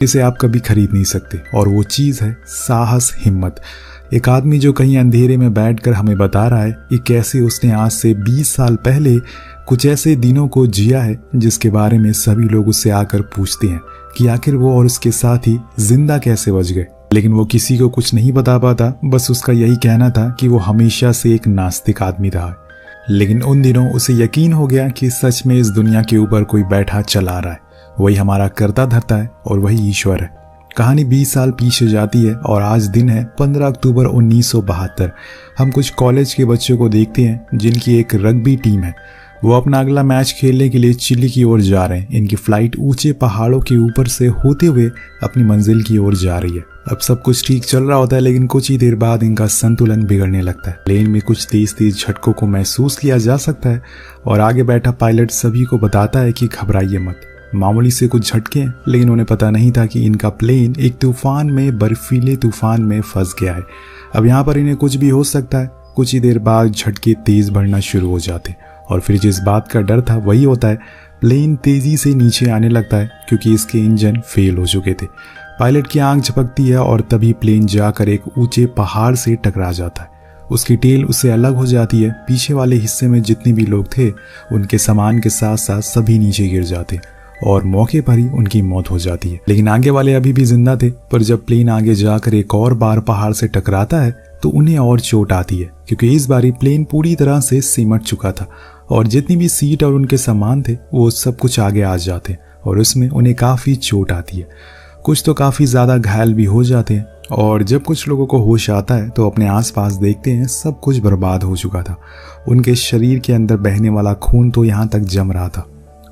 इसे आप कभी खरीद नहीं सकते, और वो चीज़ है साहस, हिम्मत। एक आदमी जो कहीं अंधेरे में बैठकर हमें बता रहा है कि कैसे उसने आज से 20 साल पहले कुछ ऐसे दिनों को जिया है जिसके बारे में सभी लोग उससे आकर पूछते हैं कि आखिर वो और उसके साथी जिंदा कैसे बच गए, लेकिन वो किसी को कुछ नहीं बता पाता। बस उसका यही कहना था कि वो हमेशा से एक नास्तिक आदमी रहा है, लेकिन उन दिनों उसे यकीन हो गया कि सच में इस दुनिया के ऊपर कोई बैठा चला रहा है, वही हमारा करता धरता है और वही ईश्वर है। कहानी 20 साल पीछे जाती है और आज दिन है 15 अक्टूबर 1972। हम कुछ कॉलेज के बच्चों को देखते हैं जिनकी एक रग्बी टीम है। वो अपना अगला मैच खेलने के लिए चिली की ओर जा रहे हैं। इनकी फ्लाइट ऊंचे पहाड़ों के ऊपर से होते हुए अपनी मंजिल की ओर जा रही है। अब सब कुछ ठीक चल रहा होता है, लेकिन कुछ ही देर बाद इनका संतुलन बिगड़ने लगता है। प्लेन में कुछ तेज तेज झटकों को महसूस किया जा सकता है और आगे बैठा पायलट सभी को बताता है कि घबराइए मत, मामूली से कुछ झटके हैं। लेकिन उन्हें पता नहीं था कि इनका प्लेन एक तूफान में, बर्फीले तूफान में फंस गया है। अब यहाँ पर इन्हें कुछ भी हो सकता है। कुछ ही देर बाद झटके तेज बढ़ना शुरू हो जाते और फिर जिस बात का डर था वही होता है। प्लेन तेजी से नीचे आने लगता है क्योंकि इसके इंजन फेल हो चुके थे। पायलट की आंख झपकती है और तभी प्लेन जाकर एक ऊंचे पहाड़ से टकरा जाता है। उसकी टेल उससे अलग हो जाती है। पीछे वाले हिस्से में जितने भी लोग थे उनके सामान के साथ साथ सभी नीचे गिर जाते और मौके पर ही उनकी मौत हो जाती है। लेकिन आगे वाले अभी भी जिंदा थे। पर जब प्लेन आगे जाकर एक और बार पहाड़ से टकराता है तो उन्हें और चोट आती है, क्योंकि इस बारी प्लेन पूरी तरह से सिमट चुका था और जितनी भी सीट और उनके सामान थे वो सब कुछ आगे आ जाते और उसमें उन्हें काफ़ी चोट आती है। कुछ तो काफ़ी ज़्यादा घायल भी हो जाते हैं और जब कुछ लोगों को होश आता है तो अपने आसपास देखते हैं सब कुछ बर्बाद हो चुका था। उनके शरीर के अंदर बहने वाला खून तो यहाँ तक जम रहा था।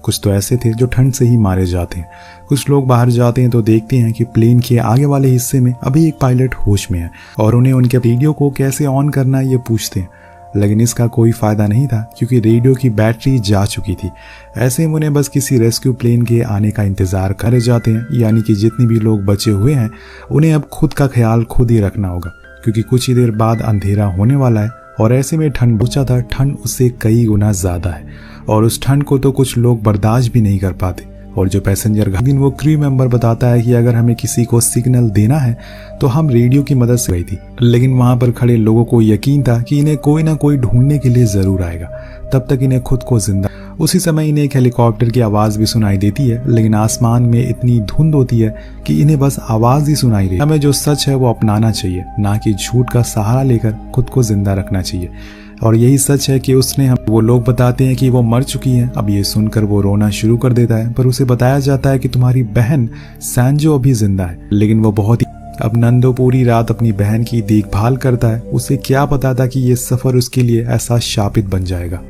कुछ तो ऐसे थे जो ठंड से ही मारे जाते हैं। कुछ लोग बाहर जाते हैं तो देखते हैं कि प्लेन के आगे वाले हिस्से में अभी एक पायलट होश में है और उन्हें उनके रेडियो को कैसे ऑन करना है ये पूछते हैं, लेकिन इसका कोई फायदा नहीं था क्योंकि रेडियो की बैटरी जा चुकी थी। ऐसे में उन्हें बस किसी रेस्क्यू प्लेन के आने का इंतजार करे जाते हैं, यानी कि जितने भी लोग बचे हुए हैं उन्हें अब खुद का ख्याल खुद ही रखना होगा, क्योंकि कुछ ही देर बाद अंधेरा होने वाला है और ऐसे में ठंड पूछा था, ठंड उससे कई गुना ज्यादा है और उस ठंड को तो कुछ लोग बर्दाश्त भी नहीं कर पाते। और जो पैसेंजर दिन वो क्रू मेंबर बताता है कि अगर हमें किसी को सिग्नल देना है तो हम रेडियो की मदद से गई थी, लेकिन वहां पर खड़े लोगों को यकीन था कि इन्हें कोई ना कोई ढूंढने के लिए जरूर आएगा, तब तक इन्हें खुद को जिंदा। उसी समय इन्हें एक हेलीकॉप्टर की आवाज भी सुनाई देती है, लेकिन आसमान में इतनी धुंध होती है कि इन्हें बस आवाज ही सुनाई देती है। हमें जो सच है वो अपनाना चाहिए, ना कि झूठ का सहारा लेकर खुद को जिंदा रखना चाहिए। और यही सच है कि वो लोग बताते हैं कि वो मर चुकी हैं। अब ये सुनकर वो रोना शुरू कर देता है, पर उसे बताया जाता है कि तुम्हारी बहन सैंजो अभी जिंदा है। लेकिन वो बहुत ही अब नंदो पूरी रात अपनी बहन की देखभाल करता है। उसे क्या पता था कि ये सफर उसके लिए ऐसा शापित बन जाएगा।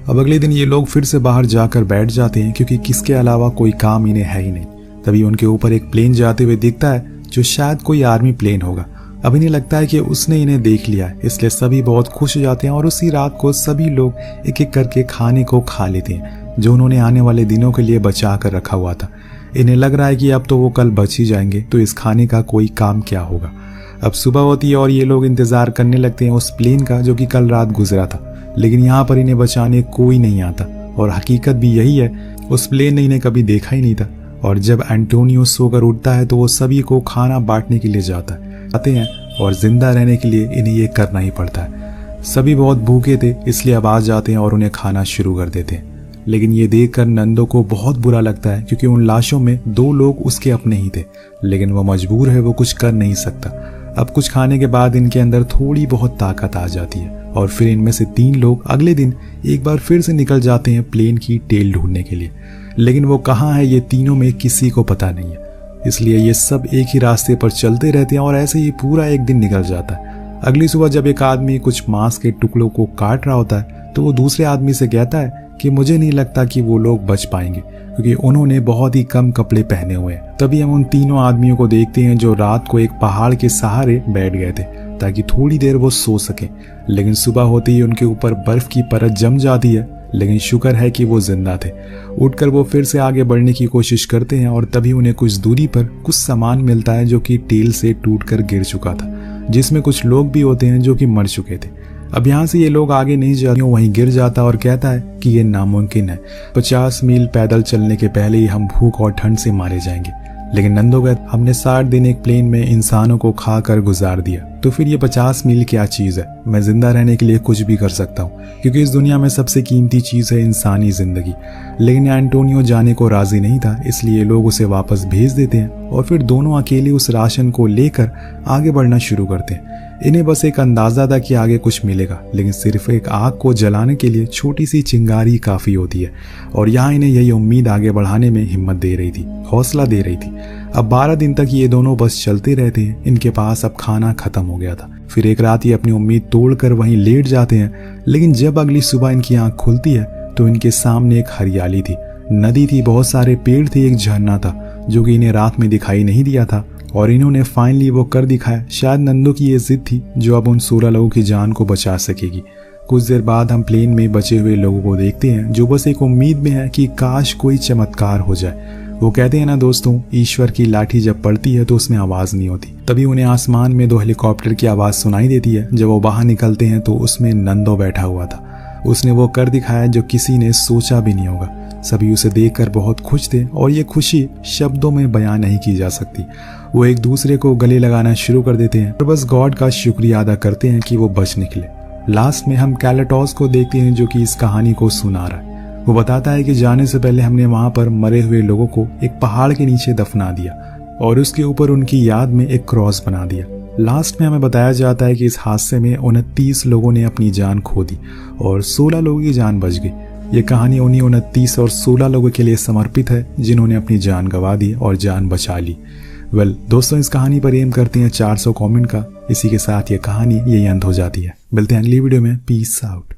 अब अगले दिन ये लोग फिर से बाहर जाकर बैठ जाते हैं क्योंकि किसके अलावा कोई काम इन्हें है ही नहीं। तभी उनके ऊपर एक प्लेन जाते हुए दिखता है जो शायद कोई आर्मी प्लेन होगा। अब इन्हें लगता है कि उसने इन्हें देख लिया है, इसलिए सभी बहुत खुश हो जाते हैं और उसी रात को सभी लोग एक एक करके खाने को खा लेते हैं जो उन्होंने आने वाले दिनों के लिए बचा कर रखा हुआ था। इन्हें लग रहा है कि अब तो वो कल बच ही जाएंगे, तो इस खाने का कोई काम क्या होगा। अब सुबह होती है और ये लोग इंतजार करने लगते हैं उस प्लेन का जो कि कल रात गुजरा था, लेकिन यहाँ पर इन्हें बचाने कोई नहीं आता और हकीकत भी यही है, उस प्लेन ने इन्हें कभी देखा ही नहीं था। और जब एंटोनियो सोकर उठता है तो वो सभी को खाना बांटने के लिए जाता है हैं और जिंदा रहने के लिए इन्हें ये करना ही पड़ता है। सभी बहुत भूखे थे, इसलिए अब आ जाते हैं और उन्हें खाना शुरू कर देते हैं। लेकिन ये देखकर नंदो को बहुत बुरा लगता है क्योंकि उन लाशों में 2 लोग उसके अपने ही थे, लेकिन वो मजबूर है, वो कुछ कर नहीं सकता। अब कुछ खाने के बाद इनके अंदर थोड़ी बहुत ताकत आ जाती है और फिर इनमें से 3 लोग अगले दिन एक बार फिर से निकल जाते हैं प्लेन की टेल ढूंढने के लिए, लेकिन वो कहाँ है ये तीनों में किसी को पता नहीं है। इसलिए ये सब एक ही रास्ते पर चलते रहते हैं और ऐसे ही पूरा एक दिन निकल जाता है। अगली सुबह जब एक आदमी कुछ मांस के टुकड़ों को काट रहा होता है तो वो दूसरे आदमी से कहता है कि मुझे नहीं लगता कि वो लोग बच पाएंगे क्योंकि उन्होंने बहुत ही कम कपड़े पहने हुए हैं। तभी हम उन तीनों आदमियों को देखते हैं जो रात को एक पहाड़ के सहारे बैठ गए थे ताकि थोड़ी देर वो सो सके, लेकिन सुबह होते ही उनके ऊपर बर्फ की परत जम जाती है। लेकिन शुक्र है कि वो जिंदा थे। उठकर वो फिर से आगे बढ़ने की कोशिश करते हैं और तभी उन्हें कुछ दूरी पर कुछ सामान मिलता है जो कि टेल से टूटकर गिर चुका था, जिसमें कुछ लोग भी होते हैं जो कि मर चुके थे। अब यहाँ से ये लोग आगे नहीं जाते, वहीं गिर जाता और कहता है कि ये नामुमकिन है, 50 मील पैदल चलने के पहले ही हम भूख और ठंड से मारे जाएंगे। लेकिन नंदो कहता हमने 60 दिन एक प्लेन में इंसानों को खाकर गुजार दिया, तो फिर ये 50 मील क्या चीज है। मैं जिंदा रहने के लिए कुछ भी कर सकता हूँ, क्योंकि इस दुनिया में सबसे कीमती चीज है इंसानी जिंदगी। लेकिन एंटोनियो जाने को राजी नहीं था, इसलिए लोग उसे वापस भेज देते हैं और फिर दोनों अकेले उस राशन को लेकर आगे बढ़ना शुरू करते हैं। इन्हें बस एक अंदाजा था कि आगे कुछ मिलेगा, लेकिन सिर्फ एक आग को जलाने के लिए छोटी सी चिंगारी काफी होती है। और यहाँ इन्हें यही उम्मीद आगे बढ़ाने में हिम्मत दे रही थी, हौसला दे रही थी। अब 12 दिन तक ये दोनों बस चलते रहते हैं। इनके पास अब खाना खत्म हो गया था। फिर एक रात ये अपनी उम्मीद तोड़कर वहीं लेट जाते हैं, लेकिन जब अगली सुबह इनकी आंख खुलती है तो इनके सामने एक हरियाली थी, नदी थी, बहुत सारे पेड़ थे, एक झरना था जो कि इन्हें रात में दिखाई नहीं दिया था और इन्होंने फाइनली वो कर दिखाया। शायद नंदो की ये जिद थी जो अब उन 16 लोगों की जान को बचा सकेगी। कुछ देर बाद हम प्लेन में बचे हुए लोगों को देखते हैं जो बस एक उम्मीद में है कि काश कोई चमत्कार हो जाए। वो कहते हैं ना दोस्तों, ईश्वर की लाठी जब पड़ती है तो उसमें आवाज नहीं होती। तभी उन्हें आसमान में 2 हेलीकॉप्टर की आवाज सुनाई देती है। जब वो बाहर निकलते हैं तो उसमें नंदो बैठा हुआ था। उसने वो कर दिखाया जो किसी ने सोचा भी नहीं होगा। सभी उसे देखकर बहुत खुश थे और ये खुशी शब्दों में बयान नहीं की जा सकती। वो एक दूसरे को गले लगाना शुरू कर देते हैं और बस गॉड का शुक्रिया अदा करते हैं कि वो बच निकले। लास्ट में हम कैलेटॉस को देखते हैं जो कि इस कहानी को सुना रहा है। वो बताता है कि जाने से पहले हमने वहां पर मरे हुए लोगों को एक पहाड़ के नीचे दफना दिया और उसके ऊपर उनकी याद में एक क्रॉस बना दिया। लास्ट में हमें बताया जाता है कि इस हादसे में 29 लोगों ने अपनी जान खो दी और 16 लोगों की जान बच गई। ये कहानी उन्हीं 29 और 16 लोगों के लिए समर्पित है जिन्होंने अपनी जान गंवा दी और जान बचा ली। दोस्तों, इस कहानी पर एम करते हैं 400 कमेंट का। इसी के साथ ये कहानी यही अंत हो जाती है। मिलते हैं अगली वीडियो में। Peace out.